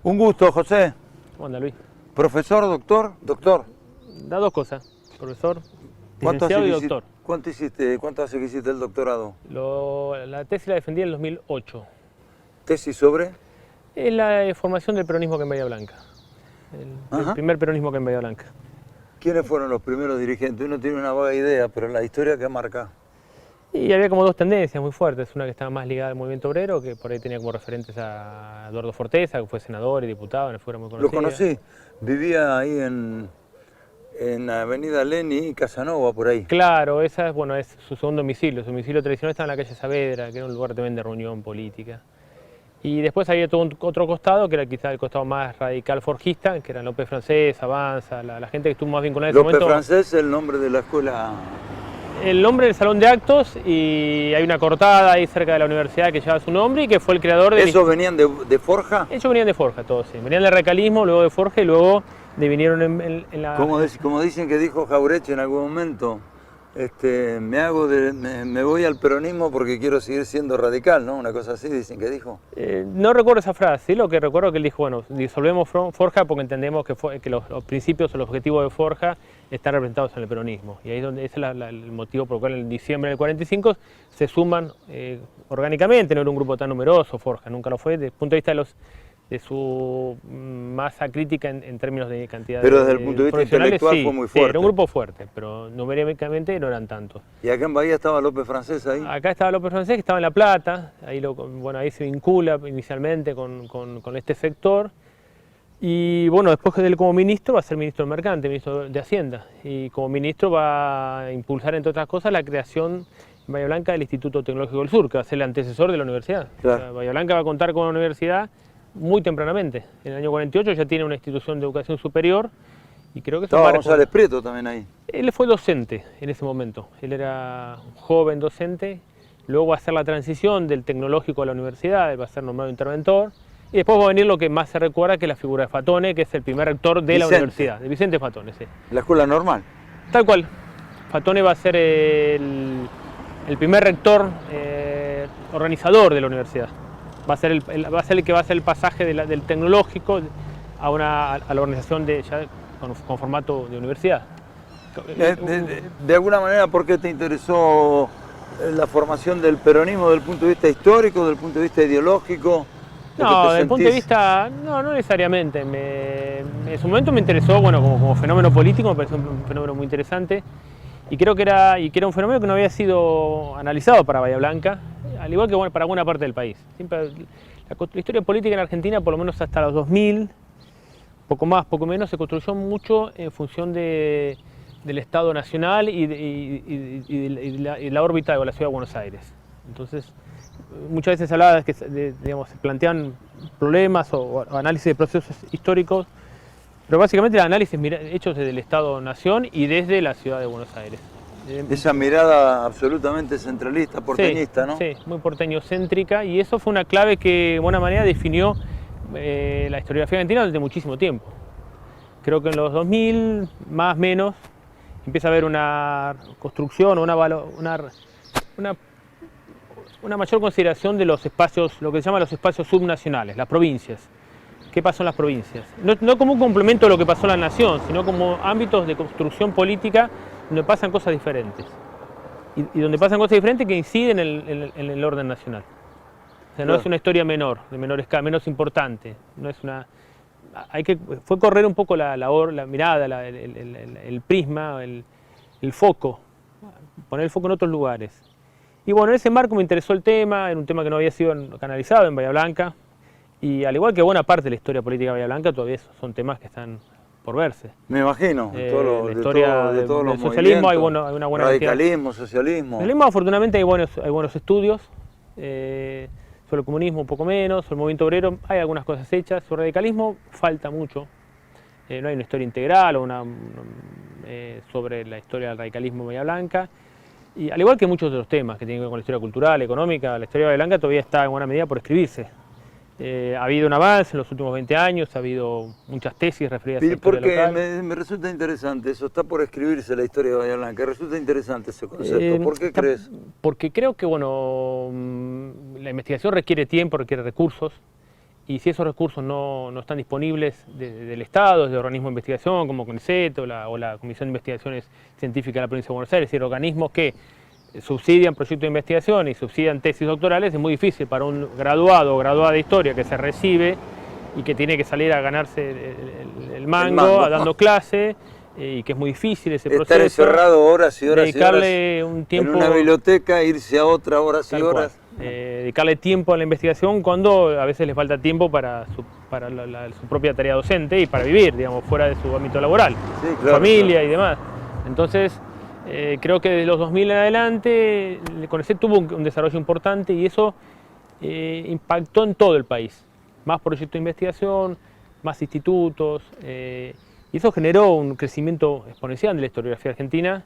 Un gusto, José. ¿Cómo anda, Luis? Profesor, doctor, doctor. Da dos cosas, profesor, ¿Cuánto hace licenciado y que doctor. ¿Cuánto hace que hiciste el doctorado? La tesis la defendí en el 2008. ¿Tesis sobre? Es la formación del peronismo que en Bahía Blanca. El primer peronismo que en Bahía Blanca. ¿Quiénes fueron los primeros dirigentes? Uno tiene una vaga idea, pero la historia que marca. Y había como dos tendencias muy fuertes. Una que estaba más ligada al movimiento obrero, que por ahí tenía como referentes a Eduardo Forteza, que fue senador y diputado, una figura muy Lo conocida. conocí. Vivía ahí en Avenida Leni y Casanova, por ahí. Claro, esa bueno, es su segundo domicilio. Su domicilio tradicional estaba en la calle Saavedra, que era un lugar también de reunión política. Y después había todo otro costado, que era quizá el costado más radical forjista, que eran López Francés, Avanza, la gente que estuvo más vinculada en ese López momento. Francés, el nombre de la escuela. El nombre del salón de actos, y hay una cortada ahí cerca de la universidad que lleva su nombre y que fue el creador de... ¿Esos venían de Forja? Ellos venían de Forja, todos, sí. Venían del radicalismo, luego de Forja y luego vinieron en la... Como dicen que dijo Jauretche en algún momento, me voy al peronismo porque quiero seguir siendo radical, ¿no? Una cosa así dicen que dijo. No recuerdo esa frase, ¿sí? Lo que recuerdo es que él dijo, bueno, disolvemos Forja porque entendemos que los principios o los objetivos de Forja están representados en el peronismo. Y ahí es donde ese es el motivo por el cual en diciembre del 45 se suman orgánicamente. No era un grupo tan numeroso Forja, nunca lo fue, desde el punto de vista de su masa crítica en términos de cantidad pero de desde el punto de vista profesionales, intelectual sí, fue muy sí, fuerte. era un grupo fuerte, pero numéricamente no eran tantos. ¿Y acá en Bahía estaba López Francés ahí? Acá estaba López Francés, que estaba en La Plata, ahí, ahí se vincula inicialmente con este sector. Y bueno, después de él como ministro va a ser ministro del Mercante, ministro de Hacienda. Y como ministro va a impulsar, entre otras cosas, la creación en Bahía Blanca del Instituto Tecnológico del Sur, que va a ser el antecesor de la universidad. Claro. O sea, Bahía Blanca va a contar con una universidad muy tempranamente. En el año 48 ya tiene una institución de educación superior y creo que Estaba González Prieto también ahí. Él fue docente en ese momento. Él era un joven docente, luego va a hacer la transición del tecnológico a la universidad, él va a ser nombrado interventor. Y después va a venir lo que más se recuerda, que es la figura de Fatone, que es el primer rector de la universidad, de Vicente Fatone, sí. La escuela normal. Tal cual. Fatone va a ser el primer rector organizador de la universidad. Va a ser el que va a hacer el pasaje del tecnológico a la organización con formato de universidad. De alguna manera, ¿por qué te interesó la formación del peronismo desde el punto de vista histórico, desde el punto de vista ideológico? No, desde el punto de vista, no necesariamente. En su momento me interesó, bueno, como fenómeno político, me pareció un fenómeno muy interesante. Y creo que era un fenómeno que no había sido analizado para Bahía Blanca, al igual que bueno, para buena parte del país. Siempre, la historia política en Argentina, por lo menos hasta los 2000, poco más, poco menos, se construyó mucho en función del Estado Nacional y la órbita de la Ciudad de Buenos Aires. Entonces, muchas veces se hablaba digamos, se plantean problemas o análisis de procesos históricos, pero básicamente análisis hechos desde el Estado-Nación y desde la Ciudad de Buenos Aires. Esa mirada absolutamente centralista, porteñista, sí, ¿no? Sí, muy porteño-céntrica, y eso fue una clave que de buena manera definió la historiografía argentina durante muchísimo tiempo. Creo que en los 2000, más o menos, empieza a haber una construcción, una mayor consideración de los espacios, lo que se llama los espacios subnacionales, las provincias. ¿Qué pasó en las provincias? No como un complemento de lo que pasó en la nación, sino como ámbitos de construcción política donde pasan cosas diferentes. Y donde pasan cosas diferentes que inciden en el orden nacional. O sea, no es una historia menor, de menor escala, menos importante. No es una... Fue correr un poco la mirada, el prisma, el foco, poner el foco en otros lugares. Y bueno, en ese marco me interesó el tema, era un tema que no había sido canalizado en Bahía Blanca, y al igual que buena parte de la historia política de Bahía Blanca, todavía son temas que están por verse. Me imagino, la historia de todos los socialismo hay una buena radicalismo, socialismo. En el afortunadamente hay buenos estudios, sobre el comunismo un poco menos, sobre el movimiento obrero hay algunas cosas hechas, sobre el radicalismo falta mucho. No hay una historia integral o sobre la historia del radicalismo en Bahía Blanca. Y al igual que muchos de los temas que tienen que ver con la historia cultural, económica, la historia de Bahía Blanca todavía está en buena medida por escribirse. Ha habido un avance en los últimos 20 años, ha habido muchas tesis referidas a la historia local. Porque me resulta interesante eso, está por escribirse la historia de Bahía Blanca, resulta interesante ese concepto, ¿por qué crees? Porque creo que bueno, la investigación requiere tiempo, requiere recursos, y si esos recursos no están disponibles del Estado, de organismos de investigación como CONICET o la Comisión de Investigaciones Científicas de la Provincia de Buenos Aires, es decir, organismos que subsidian proyectos de investigación y subsidian tesis doctorales, es muy difícil para un graduado o graduada de historia que se recibe y que tiene que salir a ganarse el mango dando clase, y que es muy difícil ese proceso. Estar encerrado horas y horas dedicarle y horas un tiempo, en una biblioteca, irse a otra horas y horas. Dedicarle tiempo a la investigación cuando a veces le falta tiempo para su propia tarea docente y para vivir, digamos, fuera de su ámbito laboral, Sí, claro, familia y demás. Entonces, creo que desde los 2000 en adelante el CONICET tuvo un desarrollo importante y eso impactó en todo el país. Más proyectos de investigación, más institutos, y eso generó un crecimiento exponencial de la historiografía argentina,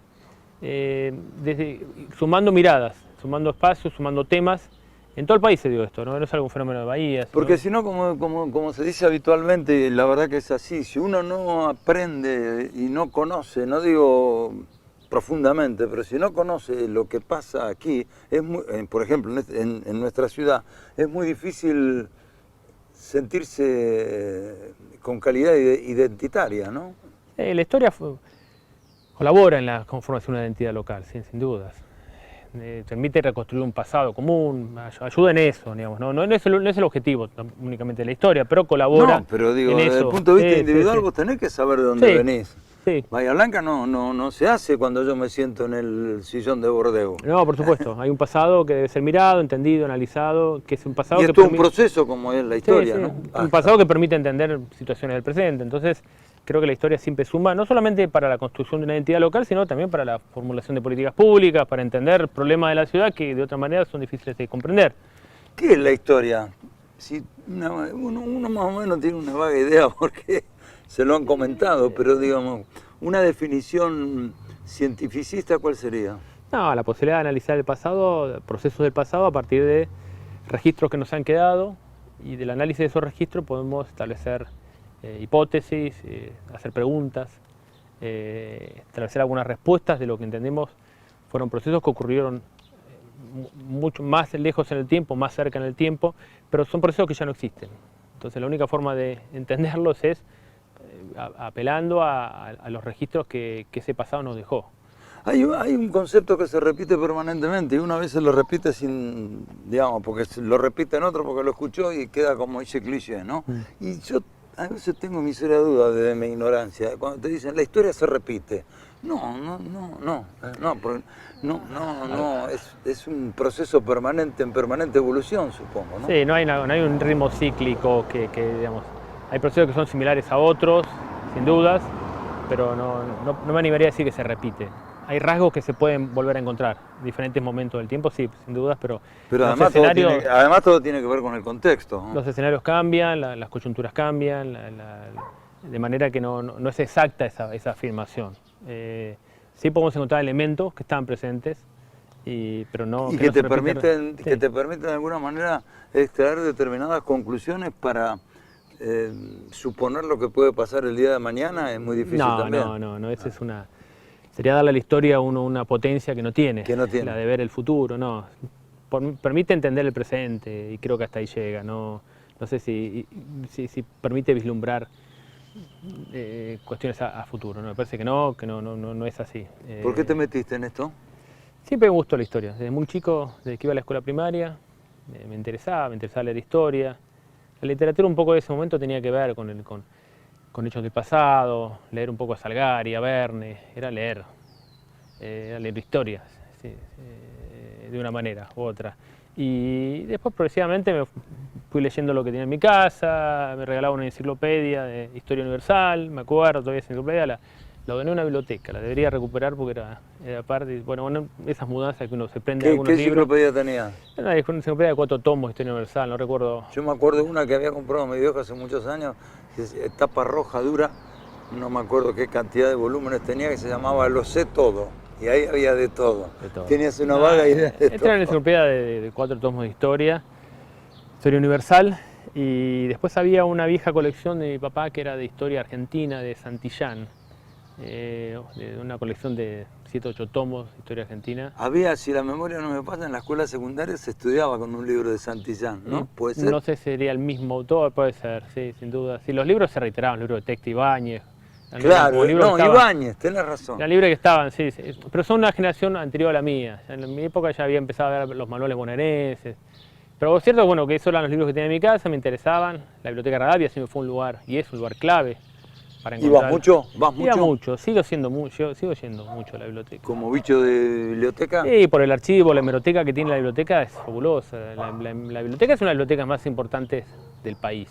sumando miradas, sumando espacios, sumando temas. En todo el país se dio esto, no es algún fenómeno de Bahía. Porque si no, como se dice habitualmente, la verdad que es así, si uno no aprende y no conoce, no digo profundamente, pero si no conoce lo que pasa aquí, por ejemplo, en nuestra ciudad, es muy difícil sentirse con calidad identitaria, ¿no? La historia colabora en la conformación de una identidad local, sin dudas. Permite reconstruir un pasado común, ayuda en eso, digamos. No es el objetivo únicamente de la historia, pero colabora. No, pero digo, en desde eso. el punto de vista individual sí. Vos tenés que saber de dónde venís. Sí. Bahía Blanca no se hace cuando yo me siento en el sillón de Bordeu. No, por supuesto. Hay un pasado que debe ser mirado, entendido, analizado, que es un pasado y es todo un proceso como es la historia, ¿no? Un pasado que permite entender situaciones del presente. Entonces, creo que la historia siempre suma, no solamente para la construcción de una identidad local, sino también para la formulación de políticas públicas, para entender problemas de la ciudad que de otra manera son difíciles de comprender. ¿Qué es la historia? Si uno más o menos tiene una vaga idea porque se lo han comentado, pero digamos, una definición cientificista, ¿cuál sería? No, la posibilidad de analizar el pasado, procesos del pasado a partir de registros que nos han quedado, y del análisis de esos registros podemos establecer hipótesis, hacer preguntas, establecer algunas respuestas de lo que entendemos fueron procesos que ocurrieron mucho más lejos en el tiempo, más cerca en el tiempo, pero son procesos que ya no existen. Entonces la única forma de entenderlos es apelando a los registros que ese pasado nos dejó. Hay un concepto que se repite permanentemente y una vez se lo repite sin, digamos, porque lo repite en otro porque lo escuchó y queda como ese cliché, ¿no? Y yo a veces tengo mi seria duda de mi ignorancia, cuando te dicen la historia se repite. Es un proceso permanente, en permanente evolución, supongo, ¿no? Sí, no hay un ritmo cíclico que digamos, hay procesos que son similares a otros, sin dudas, pero no me animaría a decir que se repite. Hay rasgos que se pueden volver a encontrar en diferentes momentos del tiempo, sí, sin dudas, pero además todo tiene que ver con el contexto, ¿no? Los escenarios cambian, las coyunturas cambian, de manera que no es exacta esa afirmación. Sí podemos encontrar elementos que están presentes, pero no... Y que te permiten de alguna manera extraer determinadas conclusiones para suponer lo que puede pasar el día de mañana, es muy difícil también. No, esa es sería darle a la historia una potencia que no tiene, la de ver el futuro, no. Permite entender el presente y creo que hasta ahí llega, no sé si permite vislumbrar cuestiones a futuro, ¿no? Me parece que no es así. ¿Por qué te metiste en esto? Siempre me gustó la historia, desde muy chico, desde que iba a la escuela primaria, me interesaba leer historia. La literatura un poco de ese momento tenía que ver con hechos del pasado, leer un poco a Salgari, a Verne, era leer historias, sí, de una manera u otra. Y después progresivamente me fui leyendo lo que tenía en mi casa, me regalaba una enciclopedia de Historia Universal, me acuerdo todavía esa enciclopedia, la doné a una biblioteca, la debería recuperar porque era parte, bueno, esas mudanzas que uno se prende a algunos libros. ¿Qué enciclopedia tenías? Una enciclopedia de 4 tomos de Historia Universal, no recuerdo. Yo me acuerdo de una que había comprado mi viejo hace muchos años, tapa roja dura, no me acuerdo qué cantidad de volúmenes tenía, que se llamaba Lo sé todo. Y ahí había de todo. Tenías una vaga idea de todo. Esta era una enciclopedia de 4 tomos de historia universal, y después había una vieja colección de mi papá que era de historia argentina, de Santillán, de una colección de 7 o 8 tomos de historia argentina. Había, si la memoria no me pasa, en la escuela secundaria se estudiaba con un libro de Santillán, ¿no? ¿Puede ser? No sé si sería el mismo autor, puede ser, sí, sin duda. Sí, los libros se reiteraban, el libro de Texto Ibáñez. Claro, no, Ibáñez, tenés razón. Los libros que estaban, sí, sí, pero son una generación anterior a la mía. En mi época ya había empezado a ver los manuales bonaerenses. Pero es cierto, bueno, que esos eran los libros que tenía en mi casa, me interesaban. La Biblioteca Rivadavia siempre fue un lugar, y es un lugar clave para encontrar. ¿Ibas mucho? ¿Vas mucho? Iba mucho, sigo yendo mucho a la biblioteca. ¿Como bicho de biblioteca? Sí, por el archivo, la hemeroteca que tiene la biblioteca es fabulosa. La biblioteca es una de las bibliotecas más importantes del país.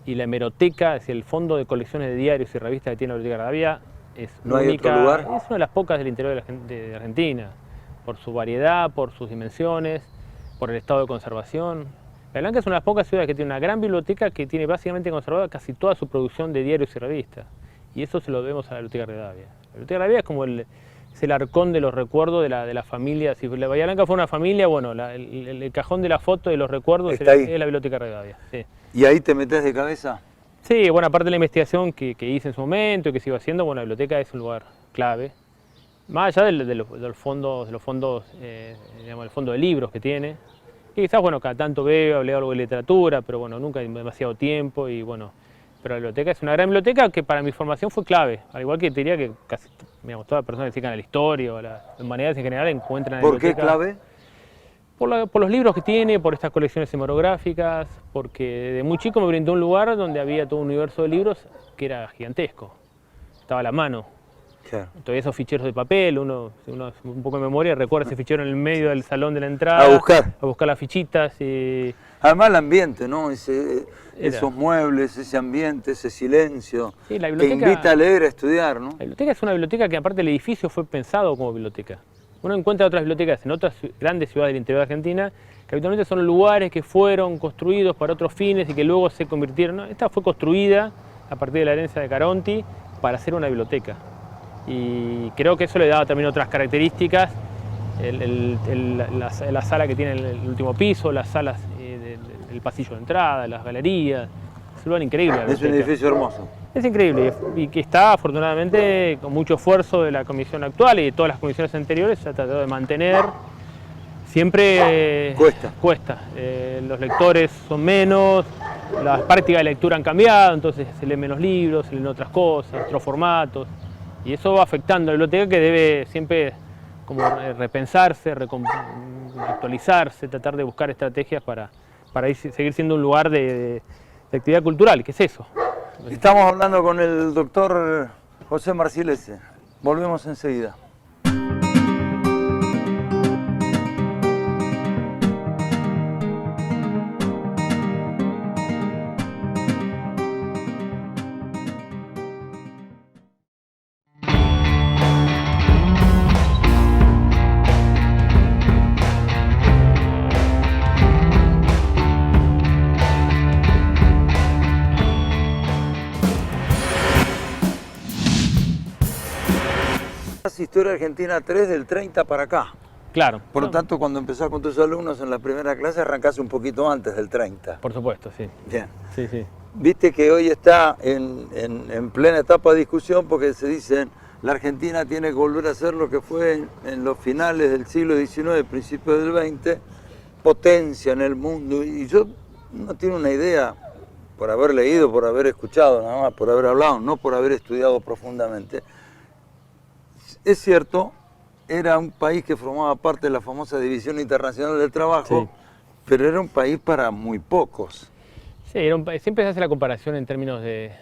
Y la hemeroteca, es decir, el fondo de colecciones de diarios y revistas que tiene la Biblioteca Rivadavia, es ¿No hay única, otro lugar? es una de las pocas del interior de Argentina, por su variedad, por sus dimensiones, por el estado de conservación. Bahía Blanca es una de las pocas ciudades que tiene una gran biblioteca que tiene básicamente conservada casi toda su producción de diarios y revistas. Y eso se lo debemos a la Biblioteca Rivadavia. La Biblioteca Rivadavia es como es el arcón de los recuerdos de la familia. Si la Bahía Blanca fue una familia, bueno, el cajón de la foto de los recuerdos es la Biblioteca Rivadavia. Sí. ¿Y ahí te metés de cabeza? Sí, bueno, aparte de la investigación que hice en su momento y que sigo haciendo, bueno, la biblioteca es un lugar clave. Más allá de los fondos, digamos, el fondo de libros que tiene. Y quizás, bueno, cada tanto leo algo de literatura, pero bueno, nunca hay demasiado tiempo y bueno. Pero la biblioteca es una gran biblioteca que para mi formación fue clave. Al igual que te diría que casi, digamos, todas las personas que se dedican a la historia o a las humanidades en general encuentran en la biblioteca. ¿Por qué clave? Por los libros que tiene, por estas colecciones hemerográficas, porque de muy chico me brindó un lugar donde había todo un universo de libros que era gigantesco, estaba a la mano. Claro. Todavía esos ficheros de papel, uno un poco de memoria recuerda ese fichero en el medio del salón de la entrada. A buscar las fichitas. Además el ambiente, ¿no? Esos muebles, ese ambiente, ese silencio, sí, la biblioteca, que invita a leer, a estudiar, ¿no? La biblioteca es una biblioteca que aparte el edificio fue pensado como biblioteca. Uno encuentra otras bibliotecas en otras grandes ciudades del interior de Argentina que habitualmente son lugares que fueron construidos para otros fines y que luego se convirtieron. ¿No? Esta fue construida a partir de la herencia de Caronti para ser una biblioteca. Y creo que eso le daba también otras características. La sala que tiene el último piso, las salas del pasillo de entrada, las galerías. Es un lugar increíble. Es un edificio hermoso. Es increíble y que está afortunadamente con mucho esfuerzo de la comisión actual y de todas las comisiones anteriores se ha tratado de mantener. Siempre cuesta. Los lectores son menos, las prácticas de lectura han cambiado, entonces se leen menos libros, se leen otras cosas, otros formatos. Y eso va afectando a la biblioteca que debe siempre como repensarse, actualizarse, tratar de buscar estrategias para seguir siendo un lugar de actividad cultural, que es eso. Estamos hablando con el doctor José Marcilese. Volvemos enseguida. Historia Argentina 3 del 30 para acá. Claro. Por lo tanto, cuando empezás con tus alumnos en la primera clase, arrancás un poquito antes del 30. Por supuesto, sí. Bien. Sí, sí. Viste que hoy está en plena etapa de discusión porque se dicen la Argentina tiene que volver a ser lo que fue en los finales del siglo XIX, principios del XX, potencia en el mundo. Y yo no tengo una idea, por haber leído, por haber escuchado, nada más, por haber hablado, no por haber estudiado profundamente. Es cierto, era un país que formaba parte de la famosa División Internacional del Trabajo, sí, pero era un país para muy pocos. Sí, siempre se hace la comparación en términos de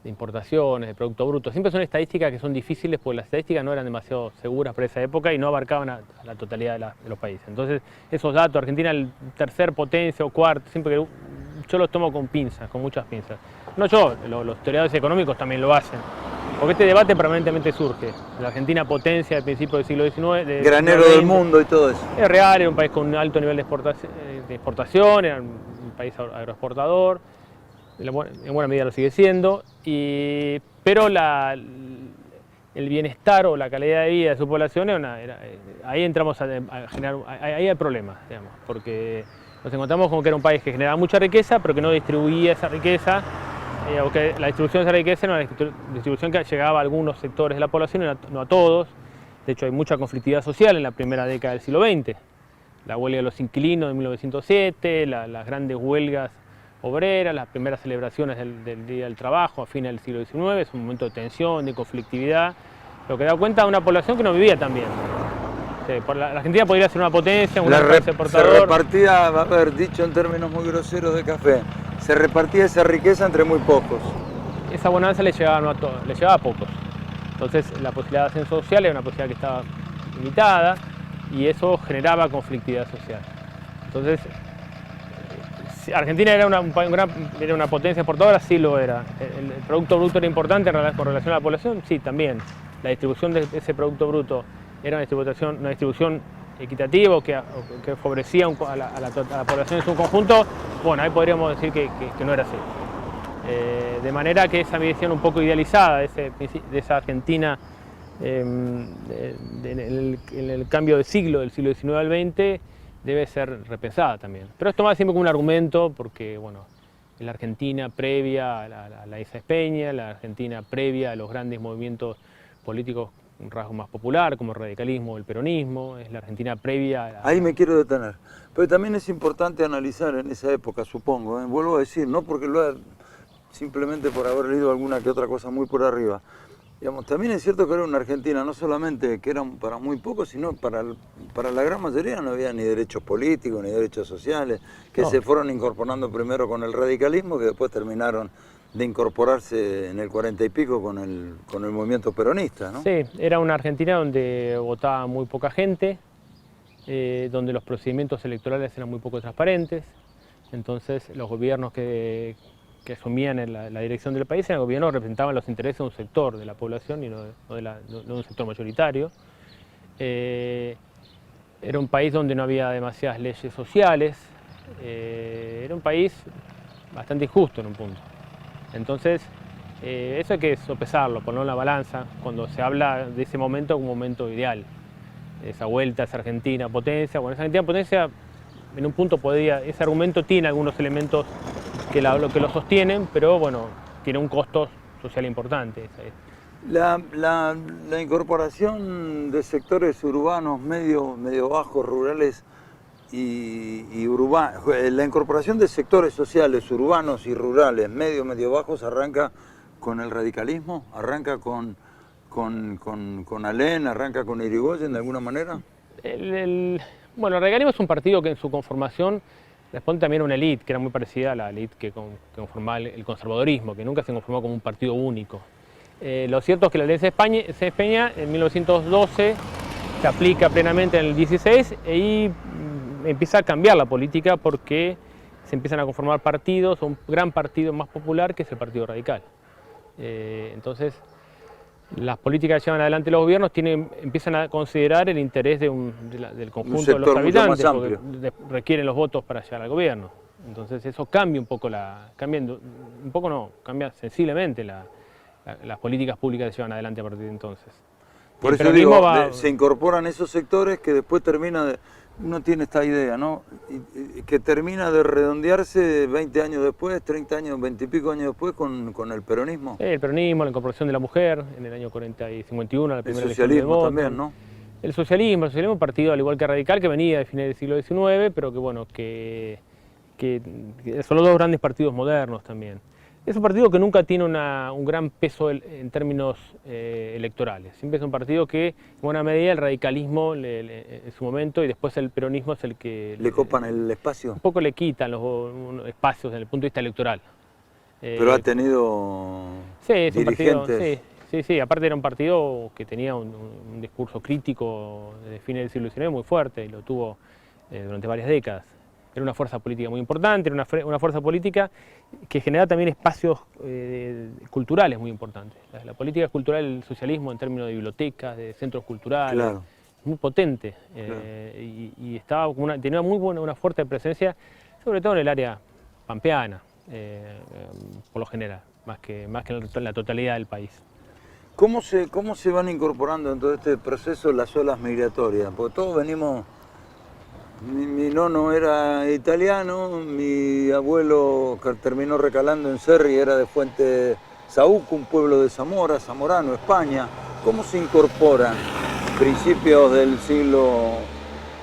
importaciones, de Producto Bruto. Siempre son estadísticas que son difíciles porque las estadísticas no eran demasiado seguras para esa época y no abarcaban a la totalidad de los países. Entonces, esos datos, Argentina el tercer potencia o cuarto, siempre que yo los tomo con pinzas, con muchas pinzas. No yo, los historiadores económicos también lo hacen. Porque este debate permanentemente surge. La Argentina potencia del principio del siglo XIX. Granero del mundo y todo eso. Es real, era un país con un alto nivel de exportación, era un país agroexportador, en buena medida lo sigue siendo, pero el bienestar o la calidad de vida de su población, ahí entramos a generar, ahí hay problemas, digamos, porque nos encontramos con que era un país que generaba mucha riqueza, pero que no distribuía esa riqueza Aunque la distribución de esa riqueza era una distribución que llegaba a algunos sectores de la población y no a todos. De hecho, hay mucha conflictividad social en la primera década del siglo XX. La huelga de los inquilinos de 1907, las grandes huelgas obreras, las primeras celebraciones del Día del Trabajo a fines del siglo XIX, es un momento de tensión, de conflictividad, lo que da cuenta de una población que no vivía tan bien. La Argentina podría ser una potencia, un país exportador. Se repartía, a ver, dicho en términos muy groseros de café, se repartía esa riqueza entre muy pocos. Esa bonanza le llegaba, no a todos, le llegaba a pocos. Entonces la posibilidad de ascenso social era una posibilidad que estaba limitada y eso generaba conflictividad social. Entonces, Argentina era una potencia exportadora, sí lo era. El Producto Bruto era importante con relación a la población, sí, también. La distribución de ese Producto Bruto era una distribución equitativa que favorecía a la población en su conjunto. Bueno, ahí podríamos decir que no era así. De manera que esa visión un poco idealizada de esa Argentina en el cambio de siglo, del siglo XIX al XX, debe ser repensada también. Pero esto más siempre como un argumento, porque bueno, en la Argentina previa a la Isa Espeña, la Argentina previa a los grandes movimientos políticos, un rasgo más popular, como el radicalismo o el peronismo, es la Argentina previa a Ahí me quiero detener. Pero también es importante analizar en esa época, supongo, vuelvo a decir, no porque simplemente por haber leído alguna que otra cosa muy por arriba. Digamos, también es cierto que era una Argentina, no solamente que eran para muy pocos, sino para la gran mayoría no había ni derechos políticos, ni derechos sociales, que se fueron incorporando primero con el radicalismo, que después terminaron de incorporarse en el 40 y pico con el movimiento peronista, ¿no? Sí, era una Argentina donde votaba muy poca gente, donde los procedimientos electorales eran muy poco transparentes, entonces los gobiernos que asumían la dirección del país eran gobiernos que representaban los intereses de un sector de la población y no de un sector mayoritario. Era un país donde no había demasiadas leyes sociales, era un país bastante injusto en un punto. Entonces, eso hay que sopesarlo, ponerlo en la balanza cuando se habla de ese momento como un momento ideal. Esa vuelta a esa Argentina potencia, bueno, esa Argentina potencia en un punto ese argumento tiene algunos elementos que lo sostienen, pero bueno, tiene un costo social importante. La incorporación de sectores urbanos, medio bajos, rurales y urbanos, la incorporación de sectores sociales urbanos y rurales, medio bajos, arranca con el radicalismo, arranca con Alén, arranca con Irigoyen de alguna manera. Bueno, el radicalismo es un partido que en su conformación responde también a una élite que era muy parecida a la élite que conformaba el conservadorismo, que nunca se conformó como un partido único. Lo cierto es que la ley de Espeña en 1912 se aplica plenamente en el 16 y ahí empieza a cambiar la política porque se empiezan a conformar partidos, un gran partido más popular que es el Partido Radical. Entonces, las políticas que llevan adelante los gobiernos empiezan a considerar el interés del conjunto de los habitantes, porque requieren los votos para llegar al gobierno. Entonces eso cambia un poco, cambia sensiblemente las políticas públicas que se llevan adelante a partir de entonces. Por eso digo, se incorporan esos sectores que después uno tiene esta idea, ¿no? Que termina de redondearse 20 años después, 30 años, 20 y pico años después con el peronismo. El peronismo, la incorporación de la mujer en el año 40 y 51, la primera elección del voto. El socialismo también, ¿no? El socialismo, un partido al igual que radical que venía de fines del siglo XIX, pero que bueno, que son los dos grandes partidos modernos también. Es un partido que nunca tiene un gran peso en términos electorales. Siempre es un partido que, en buena medida, el radicalismo en su momento y después el peronismo es el que... ¿Le copan el espacio? Un poco le quitan los espacios desde el punto de vista electoral. Pero ha tenido dirigentes... Sí, aparte era un partido que tenía un discurso crítico desde fines del siglo XIX muy fuerte y lo tuvo durante varias décadas. Era una fuerza política muy importante, era una fuerza política que generaba también espacios culturales muy importantes. La política cultural del socialismo en términos de bibliotecas, de centros culturales, claro, muy potente, claro. y tenía una fuerte presencia, sobre todo en el área pampeana, por lo general, más que en la totalidad del país. ¿Cómo se van incorporando en todo este proceso las olas migratorias? Porque todos venimos Mi nono era italiano, mi abuelo que terminó recalando en Cerri era de Fuente Saúco, un pueblo de Zamora, Zamorano, España. ¿Cómo se incorporan principios del siglo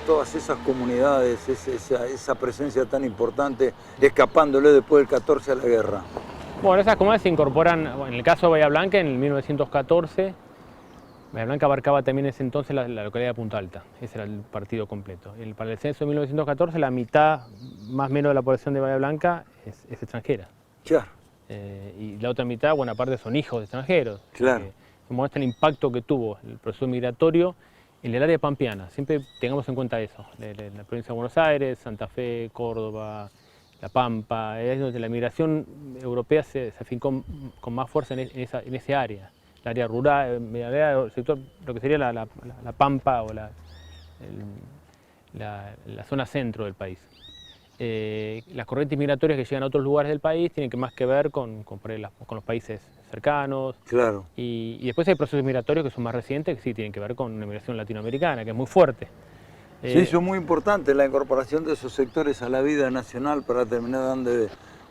todas esas comunidades, esa presencia tan importante, escapándole después del 14 a la guerra? Bueno, esas comunidades se incorporan, bueno, en el caso de Bahía Blanca, en el 1914, Bahía Blanca abarcaba también en ese entonces la localidad de Punta Alta, ese era el partido completo. Para el censo de 1914, la mitad más o menos de la población de Bahía Blanca es extranjera. Claro. Y la otra mitad, buena parte, son hijos de extranjeros. Claro. Muestra el impacto que tuvo el proceso migratorio en el área pampeana. Siempre tengamos en cuenta eso, la provincia de Buenos Aires, Santa Fe, Córdoba, La Pampa, es donde la migración europea se afincó con más fuerza en ese área. El área rural, el sector, lo que sería la Pampa o la zona centro del país. Las corrientes migratorias que llegan a otros lugares del país tienen más que ver con los países cercanos. Claro. Y después hay procesos migratorios que son más recientes, que sí tienen que ver con una migración latinoamericana, que es muy fuerte. Sí, eso es muy importante, la incorporación de esos sectores a la vida nacional para terminar dando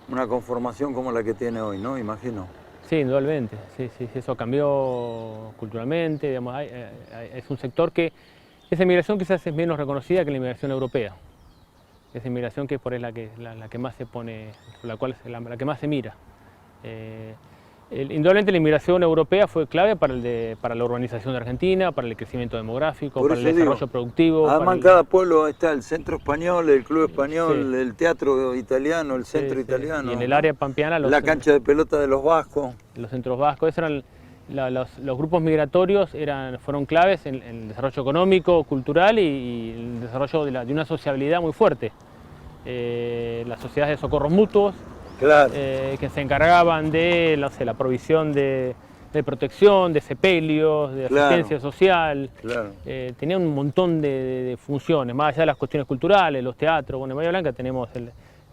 una conformación como la que tiene hoy, ¿no? Imagino. Sí, indudablemente. Sí, eso cambió culturalmente. Digamos, es un sector que esa inmigración quizás es menos reconocida que la inmigración europea. Esa inmigración que es por la que más se pone, la que más se mira. Indudablemente la inmigración europea fue clave para la urbanización de Argentina, para el crecimiento demográfico, para el desarrollo productivo. Además en cada pueblo está el centro español, el club español, sí, el teatro italiano, el centro italiano. Y en el área pampeana la cancha de pelota de los vascos. Los centros vascos, esos eran los grupos migratorios fueron claves en el desarrollo económico, cultural y el desarrollo de una sociabilidad muy fuerte. Las sociedades de socorros mutuos, claro, que se encargaban de la provisión de protección, de sepelios, de asistencia social. Claro. Tenía un montón de funciones, más allá de las cuestiones culturales, los teatros. Bueno, en Bahía Blanca tenemos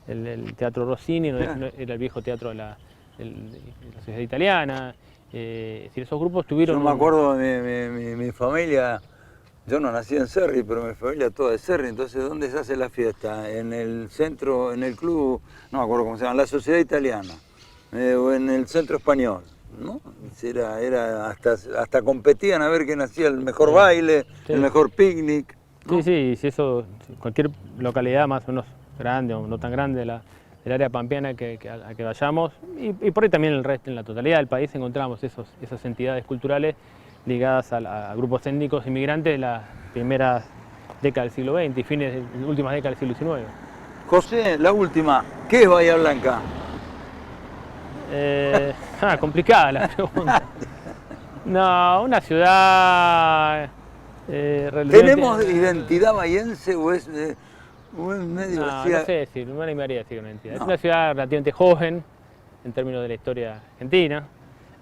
el Teatro Rossini, claro, era el viejo teatro de la sociedad italiana. Esos grupos tuvieron... Yo me acuerdo de mi familia, yo no nací en Cerri, pero mi familia toda de Cerri, entonces ¿dónde se hace la fiesta? En el centro, en el club, no me acuerdo cómo se llama, la Sociedad Italiana, o en el Centro Español, ¿no? Hasta competían a ver quién hacía el mejor baile, sí, el mejor picnic, ¿no? Sí, eso, cualquier localidad más o menos grande o no tan grande del área pampeana a que vayamos, y por ahí también el resto, en la totalidad del país encontramos esas entidades culturales ligadas a grupos étnicos inmigrantes de las primeras décadas del siglo XX y últimas décadas del siglo XIX. José, la última, ¿qué es Bahía Blanca? Complicada la pregunta. No, una ciudad... ¿Tenemos identidad bahiense o es medio así? No sé decir, no me animaría a decir una identidad. No. Es una ciudad relativamente joven en términos de la historia argentina.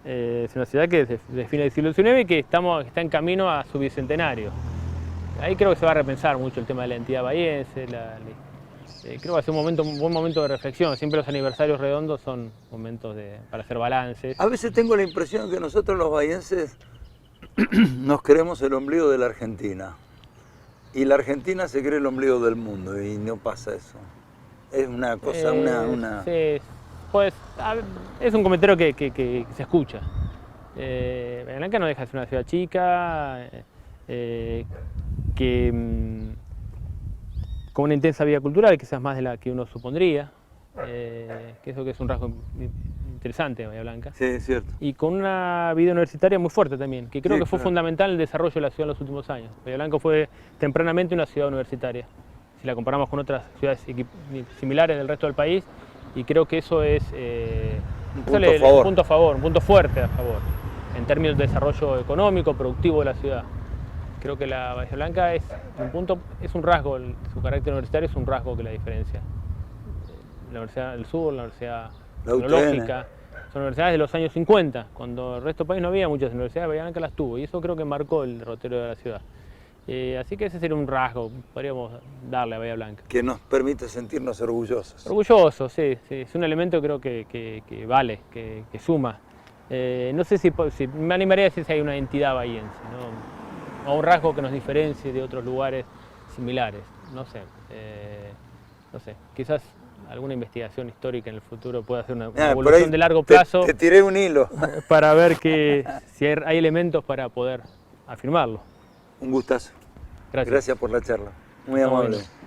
Es una ciudad que se define del siglo XIX y que está en camino a su bicentenario. Ahí creo que se va a repensar mucho el tema de la identidad bahiense. Creo que va a ser un buen momento de reflexión. Siempre los aniversarios redondos son momentos para hacer balances. A veces tengo la impresión que nosotros los bahienses nos creemos el ombligo de la Argentina. Y la Argentina se cree el ombligo del mundo y no pasa eso. Es una cosa, Sí. Pues es un comentario que se escucha. Bahía Blanca no deja de ser una ciudad chica, con una intensa vida cultural, quizás más de la que uno supondría, que eso que es un rasgo interesante de Bahía Blanca. Sí, es cierto. Y con una vida universitaria muy fuerte también, que creo que fue fundamental en el desarrollo de la ciudad en los últimos años. Bahía Blanca fue tempranamente una ciudad universitaria, si la comparamos con otras ciudades similares del resto del país. Y creo que eso es un punto a favor, un punto fuerte a favor, en términos de desarrollo económico, productivo de la ciudad. Creo que la Bahía Blanca es un rasgo, su carácter universitario es un rasgo que la diferencia. La Universidad del Sur, la Universidad Tecnológica, son universidades de los años 50, cuando el resto del país no había muchas universidades, Bahía Blanca las tuvo, y eso creo que marcó el derrotero de la ciudad. Así que ese sería un rasgo, podríamos darle a Bahía Blanca. Que nos permite sentirnos orgullosos. Orgullosos, sí, es un elemento creo que vale, que suma. No sé si me animaría a decir si hay una entidad bahiense, ¿no? O un rasgo que nos diferencie de otros lugares similares. no sé, quizás alguna investigación histórica en el futuro pueda hacer una por ahí evolución de largo plazo te tiré un hilo. para ver si hay elementos para poder afirmarlo. Un gustazo. Gracias. Gracias por la charla. Muy Estamos amable. bien.